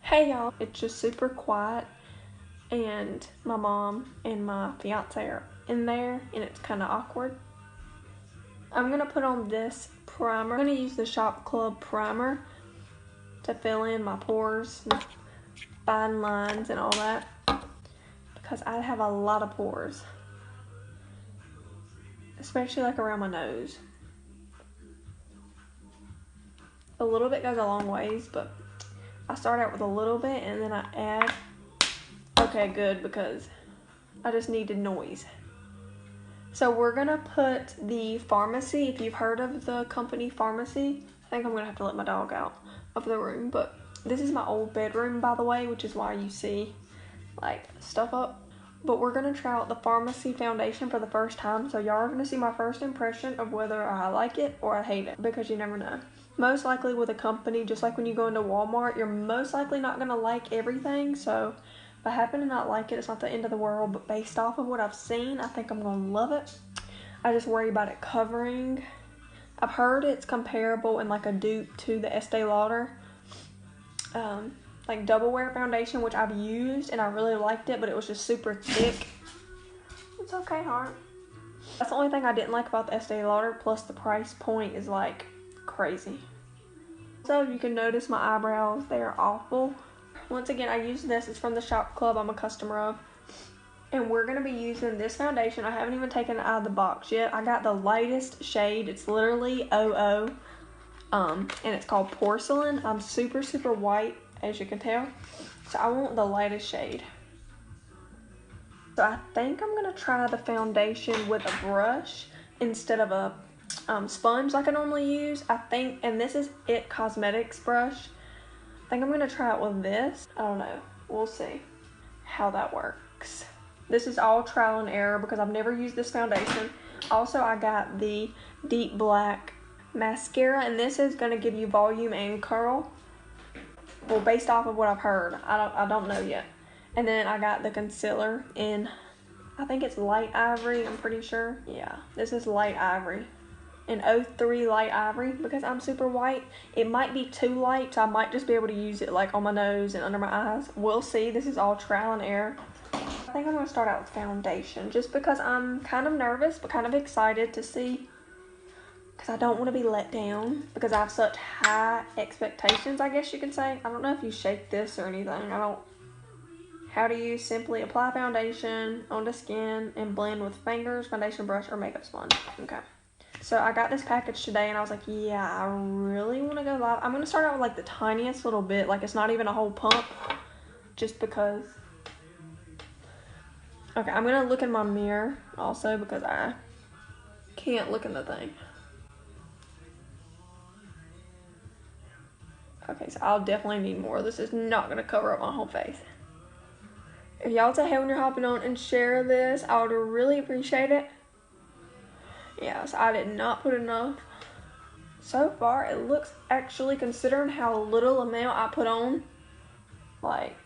Hey y'all, it's just super quiet and my mom and my fiance are in there and it's kind of awkward. I'm going to put on this primer. I'm going to use the Shop Club primer to fill in my pores, and fine lines and all that, because I have a lot of pores, especially like around my nose. A little bit goes a long ways, but I start out with a little bit and then I add. Okay, good, because I just needed noise. So we're gonna put the Farmasi. If you've heard of the company Farmasi, I think I'm gonna have to let my dog out of the room, but this is my old bedroom, by the way, which is why you see like stuff up. But we're gonna try out the Farmasi foundation for the first time, so y'all are gonna see my first impression of whether I like it or I hate it, because you never know. Most likely with a company, just like when you go into Walmart, you're most likely not gonna like everything, so if I happen to not like it, it's not the end of the world, but based off of what I've seen, I think I'm going to love it. I just worry about it covering. I've heard it's comparable and like a dupe to the Estee Lauder like double wear foundation, which I've used and I really liked it, but it was just super thick. It's okay, heart. That's the only thing I didn't like about the Estee Lauder, plus the price point is like crazy. So you can notice my eyebrows, they are awful. Once again, I use this. It's from the Shop Club I'm a customer of. And we're going to be using this foundation. I haven't even taken it out of the box yet. I got the lightest shade. It's literally 00. And it's called Porcelain. I'm super, super white, as you can tell. So I want the lightest shade. So I think I'm going to try the foundation with a brush instead of a sponge like I normally use. I think, and this is It Cosmetics brush. I think I'm going to try it with this. I don't know. We'll see how that works. This is all trial and error because I've never used this foundation. Also, I got the Deep Black mascara, and this is going to give you volume and curl. Well, based off of what I've heard. I don't know yet. And then I got the concealer in, I think it's light ivory, I'm pretty sure. Yeah, this is light ivory. In 03 light ivory, because I'm super white. It might be too light, so I might just be able to use it like on my nose and under my eyes. We'll see. This is all trial and error. I think I'm going to start out with foundation, just because I'm kind of nervous but kind of excited to see, because I don't want to be let down because I have such high expectations, I guess you can say. I don't know if you shake this or anything. How do you simply apply foundation onto skin and blend with fingers, foundation brush, or makeup sponge? Okay. So I got this package today and I was like, yeah, I really want to go live. I'm going to start out with like the tiniest little bit. Like it's not even a whole pump. Just because. Okay, I'm going to look in my mirror also because I can't look in the thing. Okay, so I'll definitely need more. This is not going to cover up my whole face. If y'all say hey when you're hopping on and share this, I would really appreciate it. Yes, I did not put enough. So far, it looks actually, considering how little amount I put on, like,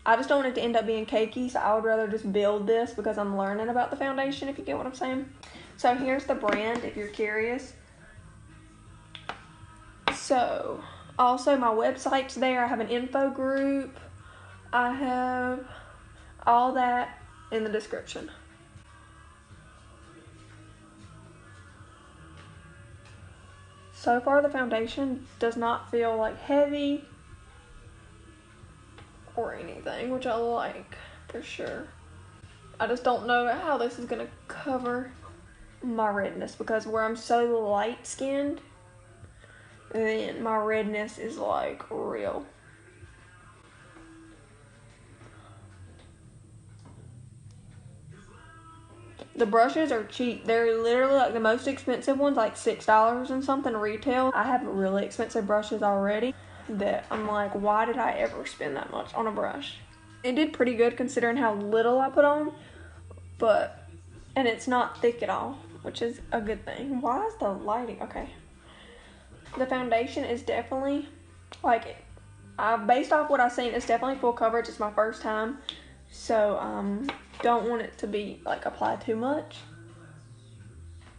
I just don't want it to end up being cakey, so I would rather just build this because I'm learning about the foundation, if you get what I'm saying. So here's the brand, if you're curious. So, also my website's there. I have an info group. I have all that in the description. So far, the foundation does not feel like heavy or anything, which I like for sure. I just don't know how this is gonna cover my redness, because where I'm so light skinned, then my redness is like real. The brushes are cheap. They're literally like the most expensive ones, like $6 and something retail. I have really expensive brushes already that I'm like, why did I ever spend that much on a brush? It did pretty good considering how little I put on, and it's not thick at all, which is a good thing. Why is the lighting? Okay. The foundation is definitely, like, based off what I've seen, it's definitely full coverage. It's my first time, so don't want it to be like applied too much.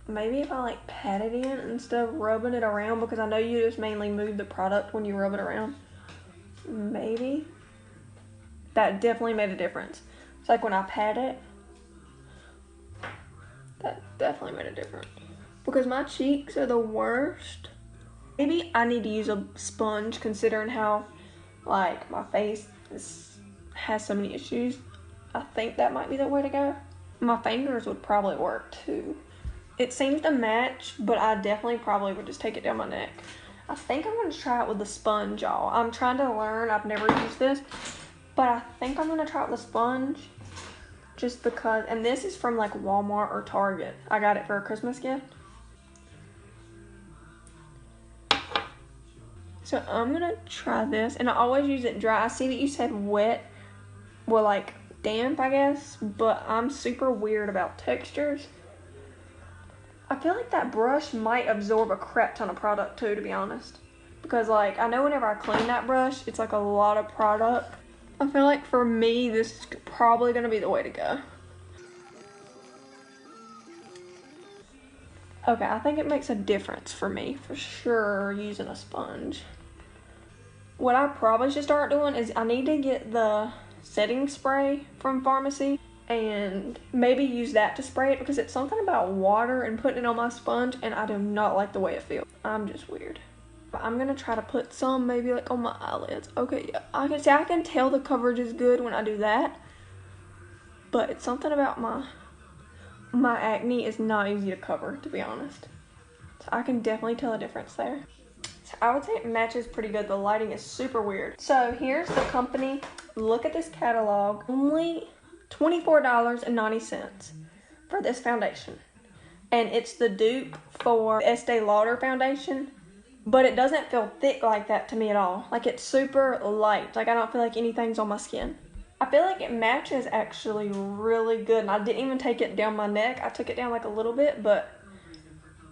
Maybe if I like pat it in instead of rubbing it around, because I know you just mainly move the product when you rub it around. maybe. That definitely made a difference. It's like when I pat it, that definitely made a difference. Because my cheeks are the worst. Maybe I need to use a sponge considering how, like, my face has so many issues. I think that might be the way to go. My fingers would probably work too. It seems to match, but I definitely probably would just take it down my neck. I think I'm going to try it with the sponge, y'all. I'm trying to learn. I've never used this, but I think I'm going to try it with the sponge just because. And this is from like Walmart or Target. I got it for a Christmas gift. So I'm going to try this, and I always use it dry. I see that you said wet, well, like damp, I guess, but I'm super weird about textures. I feel like that brush might absorb a crap ton of product too, to be honest. Because like, I know whenever I clean that brush, it's like a lot of product. I feel like for me, this is probably gonna be the way to go. Okay, I think it makes a difference for me, for sure, using a sponge. What I probably should start doing is I need to get the setting spray from Farmasi and maybe use that to spray it, because it's something about water and putting it on my sponge and I do not like the way it feels. I'm just weird. I'm gonna try to put some maybe like on my eyelids. Okay, yeah, I can tell the coverage is good when I do that, but it's something about my acne is not easy to cover, to be honest. So I can definitely tell a difference there. So I would say it matches pretty good. The lighting is super weird. So here's the company. Look at this catalog. Only $24.90 for this foundation. And it's the dupe for Estee Lauder foundation, but it doesn't feel thick like that to me at all. Like, it's super light. Like, I don't feel like anything's on my skin. I feel like it matches actually really good, and I didn't even take it down my neck. I took it down like a little bit, but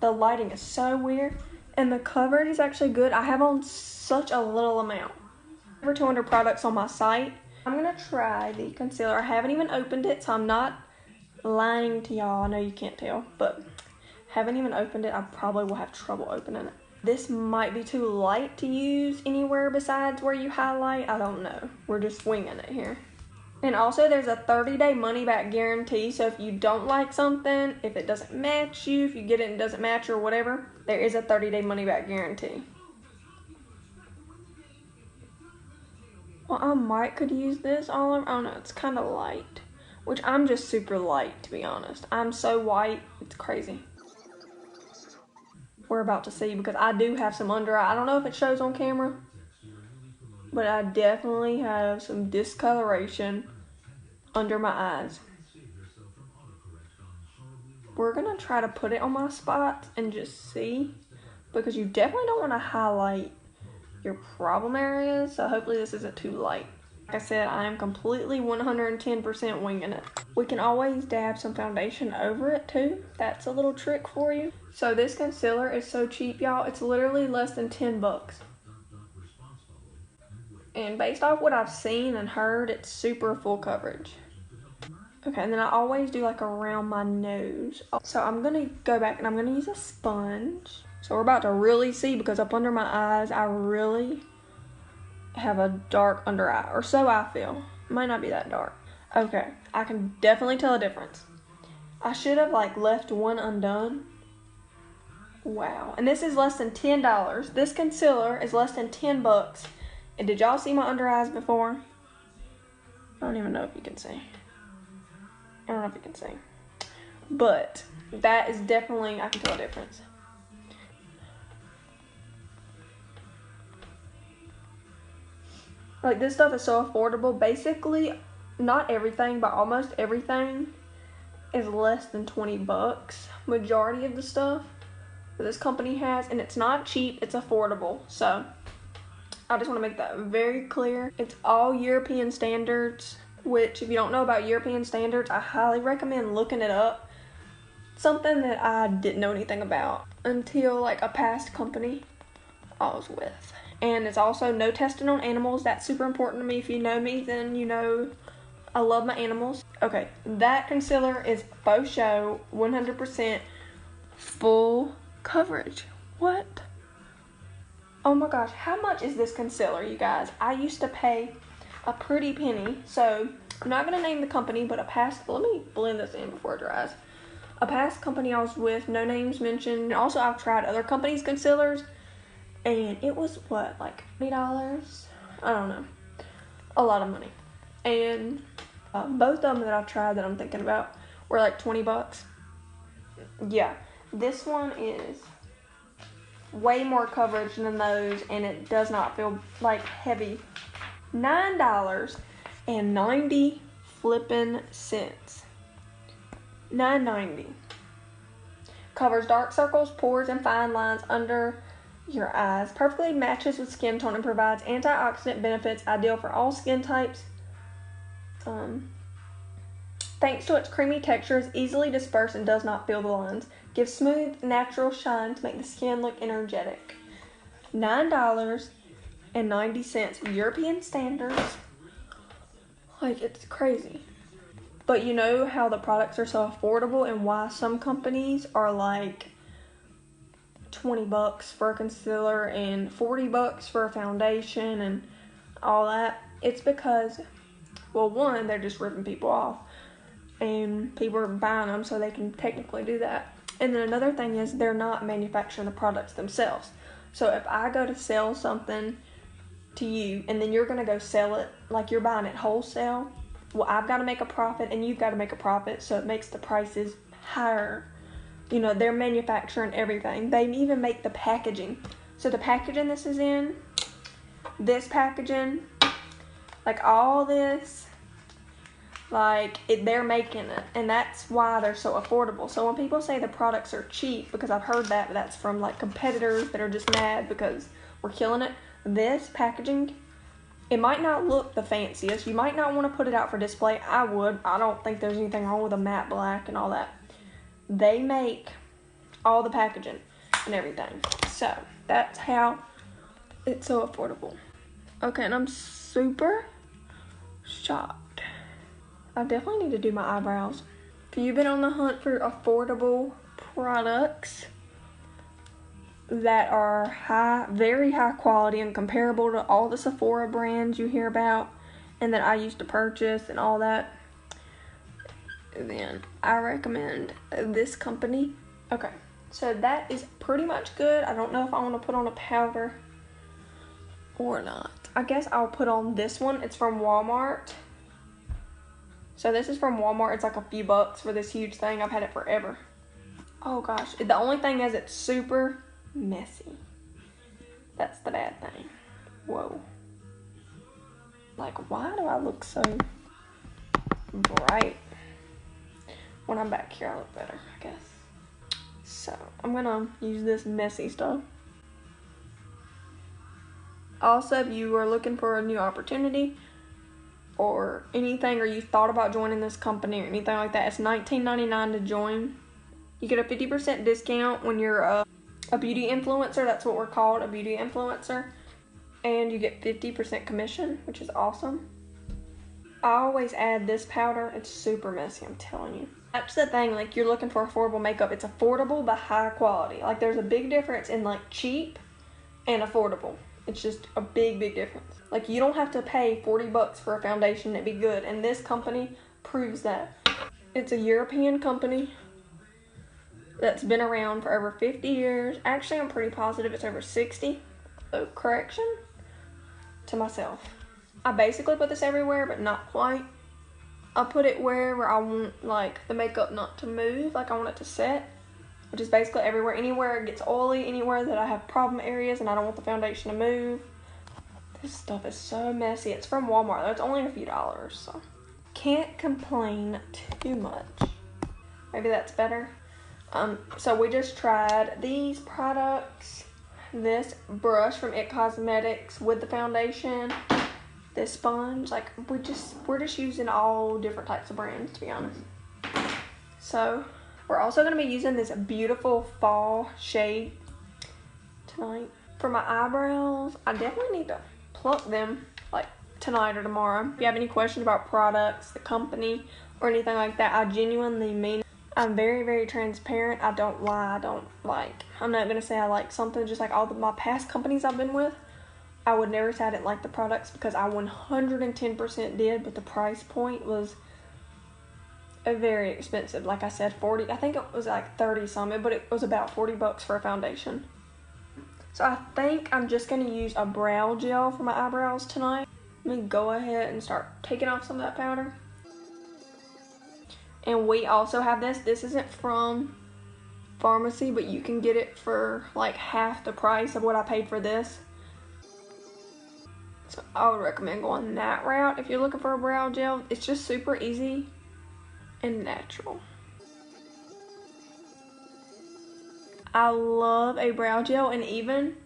the lighting is so weird, and the coverage is actually good. I have on such a little amount. Over 200 products on my site. I'm gonna try the concealer. I haven't even opened it, so I'm not lying to y'all. I know you can't tell, but haven't even opened it. I probably will have trouble opening it. This might be too light to use anywhere besides where you highlight. I don't know. We're just winging it here. And also, there's a 30-day money-back guarantee, so if you don't like something, if it doesn't match you, if you get it and it doesn't match or whatever, there is a 30-day money-back guarantee. Well, I might could use this all over. I don't know, it's kind of light, which I'm just super light, to be honest. I'm so white, it's crazy. We're about to see, because I do have some under eye. I don't know if it shows on camera, but I definitely have some discoloration under my eyes. We're gonna try to put it on my spots and just see, because you definitely don't want to highlight your problem areas, so hopefully this isn't too light. Like I said, I am completely 110% winging it. We can always dab some foundation over it too. That's a little trick for you. So this concealer is so cheap, y'all. It's literally less than 10 bucks. And based off what I've seen and heard, it's super full coverage. Okay, and then I always do like around my nose. So I'm gonna go back and I'm gonna use a sponge. So we're about to really see, because up under my eyes, I really have a dark under eye, or so I feel. It might not be that dark. Okay, I can definitely tell a difference. I should have like left one undone. Wow, and this is less than $10. This concealer is less than 10 bucks. And did y'all see my under eyes before? I don't even know if you can see. I don't know if you can see. But that is definitely, I can tell a difference. Like, this stuff is so affordable. Basically, not everything, but almost everything is less than 20 bucks. Majority of the stuff that this company has, and it's not cheap, it's affordable. So I just want to make that very clear. It's all European standards, which if you don't know about European standards, I highly recommend looking it up. Something that I didn't know anything about until like a past company I was with. And it's also no testing on animals. That's super important to me. If you know me, then you know I love my animals. Okay, that concealer is faux show, 100% full coverage. What? Oh my gosh, how much is this concealer, you guys? I used to pay a pretty penny. So I'm not gonna name the company, but let me blend this in before it dries. A past company I was with, no names mentioned. And also I've tried other companies' concealers, and it was what, like $20? I don't know. A lot of money. And both of them that I've tried that I'm thinking about were like 20 bucks. Yeah, this one is way more coverage than those, and it does not feel like heavy. $9.90 flippin' cents. $9.90. Covers dark circles, pores, and fine lines under your eyes. Perfectly matches with skin tone and provides antioxidant benefits, ideal for all skin types. Thanks to its creamy texture, it's easily dispersed and does not feel the lines. Gives smooth, natural shine to make the skin look energetic. $9.90, European standards. Like, it's crazy. But you know how the products are so affordable and why some companies are like 20 bucks for a concealer and 40 bucks for a foundation and all that? It's because, well, one, they're just ripping people off and people are buying them so they can technically do that. And then another thing is they're not manufacturing the products themselves. So if I go to sell something to you and then you're going to go sell it, like you're buying it wholesale, well, I've got to make a profit and you've got to make a profit, so it makes the prices higher. You know, they're manufacturing everything. They even make the packaging. So the packaging this is in, this packaging, like all this, they're making it, and that's why they're so affordable. So when people say the products are cheap, because I've heard that, but that's from like competitors that are just mad because we're killing it. This packaging, it might not look the fanciest. You might not want to put it out for display. I would. I don't think there's anything wrong with a matte black and all that. They make all the packaging and everything. So that's how it's so affordable. Okay, and I'm super shocked. I definitely need to do my eyebrows. If you've been on the hunt for affordable products that are very high quality and comparable to all the Sephora brands you hear about and that I used to purchase and all that, then I recommend this company. Okay, so that is pretty much good. I don't know if I want to put on a powder or not. I guess I'll put on this one. It's from Walmart. So this is from Walmart. It's like a few bucks for this huge thing. I've had it forever. Oh gosh, the only thing is it's super messy. That's the bad thing. Whoa. Like, why do I look so bright? When I'm back here, I look better, I guess. So, I'm gonna use this messy stuff. Also, if you are looking for a new opportunity or anything, or you thought about joining this company or anything like that, it's $19.99 to join. You get a 50% discount when you're a beauty influencer. That's what we're called, a beauty influencer. And you get 50% commission, which is awesome. I always add this powder. It's super messy, I'm telling you. That's the thing, like, you're looking for affordable makeup. It's affordable but high quality. Like, there's a big difference in like cheap and affordable. It's just a big difference. Like, you don't have to pay 40 bucks for a foundation to be good, and this company proves that. It's a European company that's been around for over 50 years. Actually, I'm pretty positive it's over 60. So, correction to myself. I basically put this everywhere, but not quite. I put it wherever I want, like, the makeup not to move. Like, I want it to set, which is basically everywhere. Anywhere it gets oily, anywhere that I have problem areas and I don't want the foundation to move. This stuff is so messy. It's from Walmart, though. It's only a few dollars, so can't complain too much. Maybe that's better. So we just tried these products. This brush from It Cosmetics with the foundation. This sponge. Like, we're just using all different types of brands, to be honest. So we're also going to be using this beautiful fall shade tonight. For my eyebrows, I definitely need to pluck them like tonight or tomorrow. If you have any questions about products, the company, or anything like that, I genuinely mean it. I'm very, very transparent. I don't lie. I don't like, I'm not going to say I like something. Just like all my past companies I've been with, I would never say I didn't like the products because I 110% did, but the price point was very expensive. Like I said, 40, I think it was like 30 something, but it was about 40 bucks for a foundation. So I think I'm just going to use a brow gel for my eyebrows tonight. Let me go ahead and start taking off some of that powder. And we also have this. This isn't from Farmasi, but you can get it for like half the price of what I paid for this. So I would recommend going that route if you're looking for a brow gel. It's just super easy and natural. I love a brow gel, and even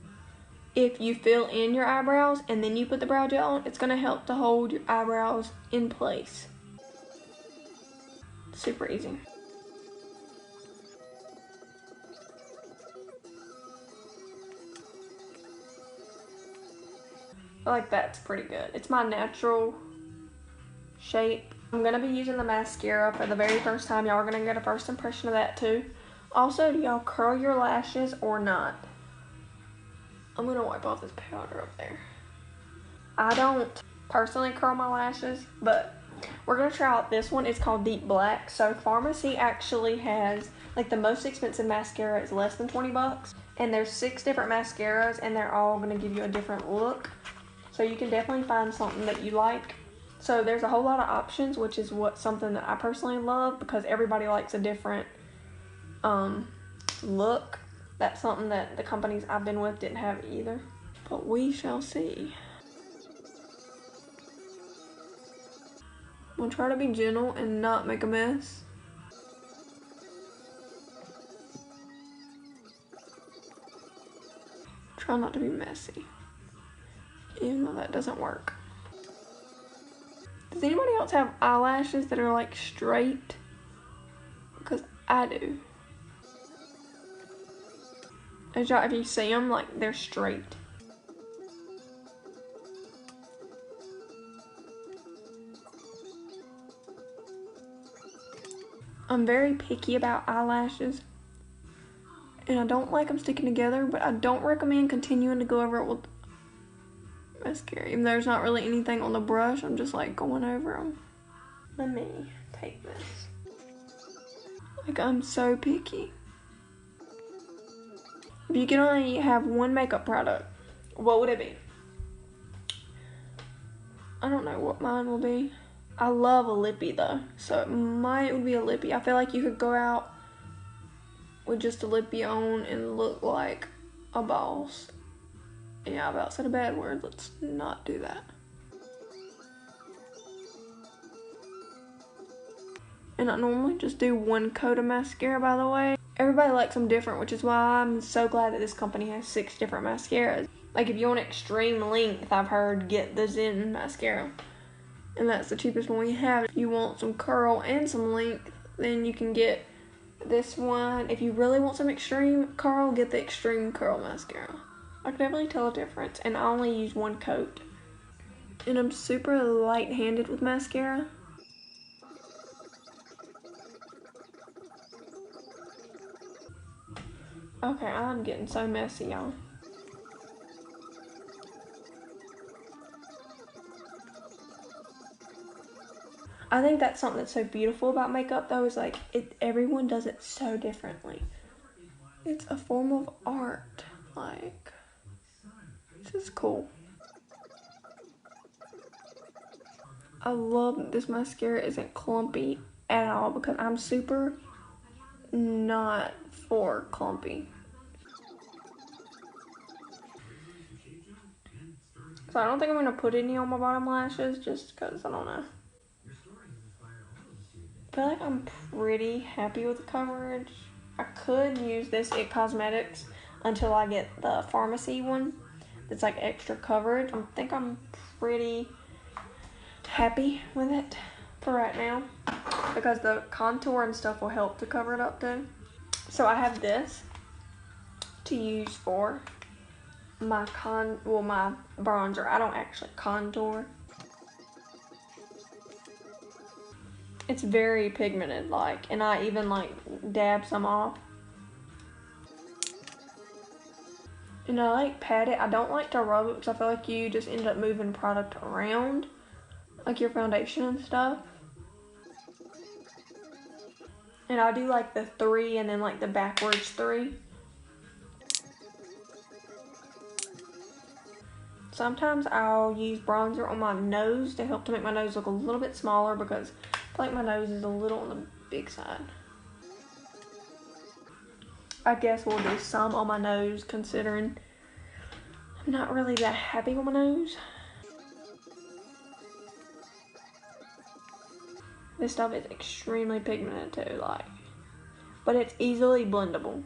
if you fill in your eyebrows and then you put the brow gel on, it's going to help to hold your eyebrows in place. Super easy. I like that's pretty good. It's my natural shape. I'm going to be using the mascara for the very first time. Y'all are going to get a first impression of that too. Also, do y'all curl your lashes or not? I'm going to wipe off this powder up there. I don't personally curl my lashes, but we're going to try out this one. It's called Deep Black. So Farmasi actually has, like, the most expensive mascara is less than 20 bucks. And there's 6 different mascaras, and they're all going to give you a different look. So you can definitely find something that you like. So there's a whole lot of options, which is something that I personally love because everybody likes a different look. That's something that the companies I've been with didn't have either. But we shall see. I'm gonna try to be gentle and not make a mess. Try not to be messy, even though that doesn't work. Does anybody else have eyelashes that are like straight? Because I do. If you see them, like, they're straight. I'm very picky about eyelashes, and I don't like them sticking together, but I don't recommend continuing to go over it with mascara. Even though there's not really anything on the brush, I'm just like going over them. Let me take this. Like, I'm so picky. If you could only have one makeup product, what would it be? I don't know what mine will be. I love a lippy though, so mine would be a lippy. I feel like you could go out with just a lippy on and look like a boss. Yeah, I about said a bad word. Let's not do that. And I normally just do one coat of mascara, by the way. Everybody likes them different, which is why I'm so glad that this company has 6 different mascaras. Like, if you want extreme length, I've heard, get the Zen mascara. And that's the cheapest one we have. If you want some curl and some length, then you can get this one. If you really want some extreme curl, get the extreme curl mascara. I can definitely tell a difference, and I only use one coat. And I'm super light-handed with mascara. Okay, I'm getting so messy, y'all. I think that's something that's so beautiful about makeup, though, is like everyone does it so differently. It's a form of art. Like, this is cool. I love that this mascara isn't clumpy at all because I'm super not for clumpy. So I don't think I'm going to put any on my bottom lashes just because I don't know. I feel like I'm pretty happy with the coverage. I could use this It Cosmetics until I get the Farmasi one that's like extra coverage. I think I'm pretty happy with it for right now because the contour and stuff will help to cover it up too. So I have this to use for my my bronzer. I don't actually contour. It's very pigmented, like, and I even like dab some off. And I like pat it. I don't like to rub it because I feel like you just end up moving product around, like your foundation and stuff. And I do like the 3 and then like the backwards 3. Sometimes I'll use bronzer on my nose to help to make my nose look a little bit smaller because I feel like my nose is a little on the big side. I guess we'll do some on my nose considering I'm not really that happy with my nose. This stuff is extremely pigmented too, like, but it's easily blendable.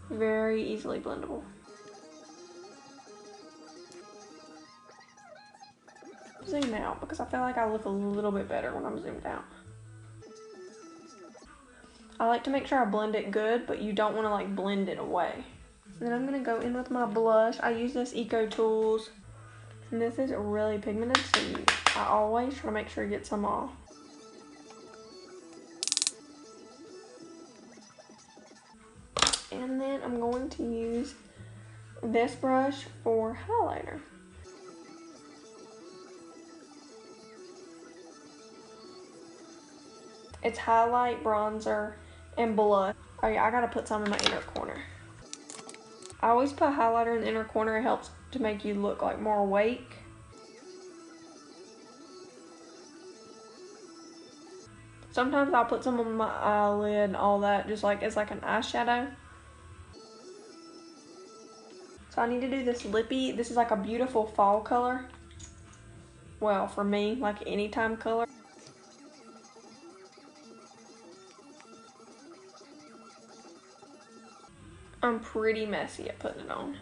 Very easily blendable. Zoom out because I feel like I look a little bit better when I'm zoomed out. I like to make sure I blend it good, but you don't want to like blend it away. And then I'm going to go in with my blush. I use this Eco Tools, and this is really pigmented, so I always try to make sure you get some off. And then I'm going to use this brush for highlighter. It's highlight, bronzer, and blush. Oh yeah, I gotta put some in my inner corner. I always put highlighter in the inner corner. It helps to make you look like more awake. Sometimes I'll put some on my eyelid and all that, just like it's like an eyeshadow. So I need to do this lippy. This is like a beautiful fall color. Well, for me, like anytime color. I'm pretty messy at putting it on.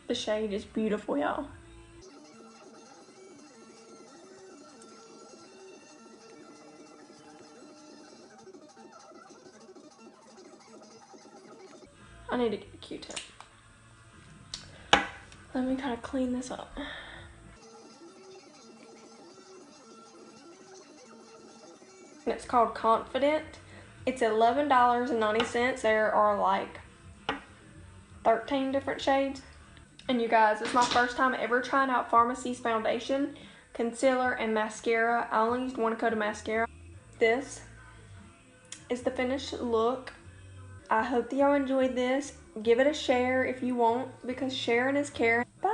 The shade is beautiful, y'all. I need to get a Q-tip. Let me kind of clean this up. It's called Confident. It's $11.90. There are like 13 different shades. And you guys, it's my first time ever trying out Farmasi's foundation, concealer, and mascara. I only used one coat of mascara. This is the finished look. I hope that y'all enjoyed this. Give it a share if you want, because sharing is caring. Bye.